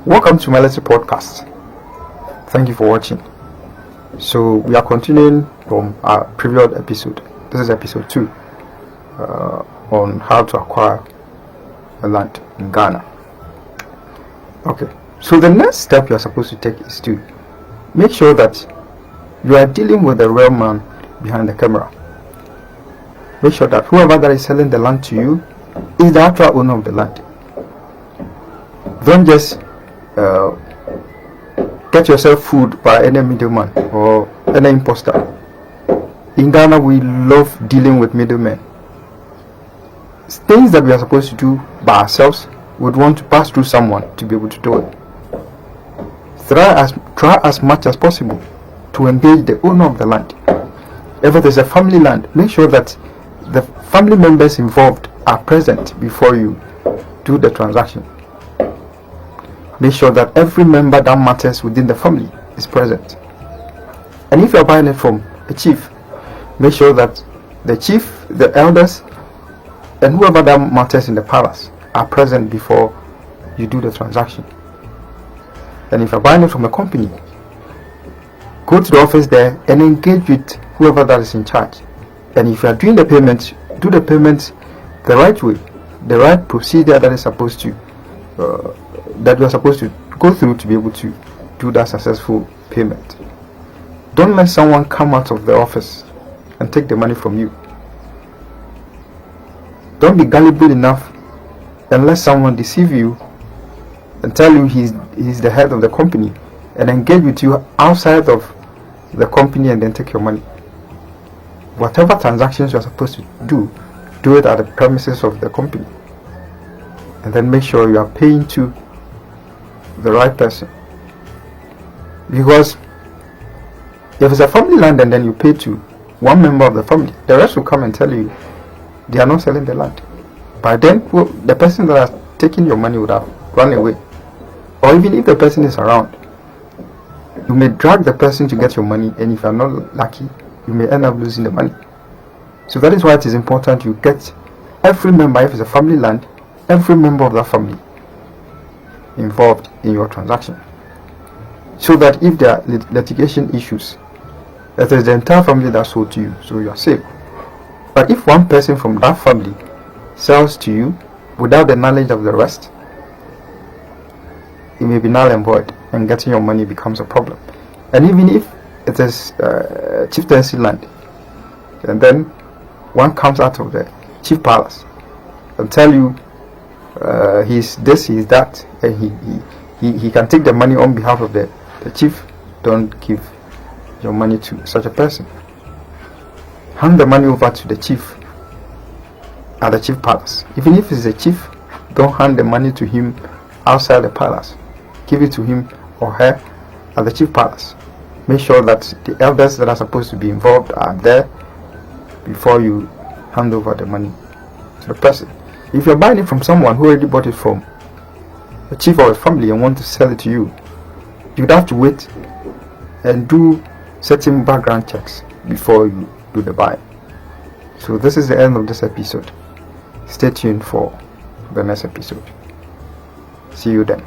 Welcome to my little podcast. Thank you for watching. So we are continuing from our previous episode. This is episode 2 on how to acquire a land in Ghana. Okay, so the next step you are supposed to take is to make sure that you are dealing with the real man behind the camera. Make sure that whoever that is selling the land to you is the actual owner of the land. Don't just get yourself fooled by any middleman or any imposter. In Ghana, we love dealing with middlemen. Things that we are supposed to do by ourselves, would want to pass through someone to be able to do it. Try as much as possible to engage the owner of the land. If it is a family land, make sure that the family members involved are present before you do the transaction. Make sure that every member that matters within the family is present. And if you are buying it from a chief, make sure that the chief, the elders, and whoever that matters in the palace are present before you do the transaction. And if you're buying it from a company, go to the office there and engage with whoever that is in charge. And if you are doing the payment, do the payment the right way, the right procedure that is supposed to that you are supposed to go through to be able to do that successful payment. Don't let someone come out of the office and take the money from you. Don't be gullible enough and let someone deceive you and tell you he's the head of the company and engage with you outside of the company and then take your money. Whatever transactions you are supposed to do it at the premises of the company, and then make sure you are paying to the right person. Because if it's a family land and then you pay to one member of the family, the rest will come and tell you they are not selling the land. By then, the person that has taken your money would have run away. Or even if the person is around, you may drag the person to get your money, and if you are not lucky, you may end up losing the money. So that is why it is important you get every member, if it's a family land, every member of that family involved in your transaction, so that if there are litigation issues, that is the entire family that sold to you, so you are safe. But if one person from that family sells to you without the knowledge of the rest, it may be null and void, and getting your money becomes a problem. And even if it is chieftaincy land, and then one comes out of the chief palace and tell you he's this, he's that, and he can take the money on behalf of the chief, don't give your money to such a person. Hand the money over to the chief at the chief palace. Even if it's a chief, don't hand the money to him outside the palace. Give it to him or her at the chief palace. Make sure that the elders that are supposed to be involved are there before you hand over the money to the person. If you're buying it from someone who already bought it from a chief or a family and want to sell it to you, you'd have to wait and do certain background checks before you do the buy. So this is the end of this episode. Stay tuned for the next episode. See you then.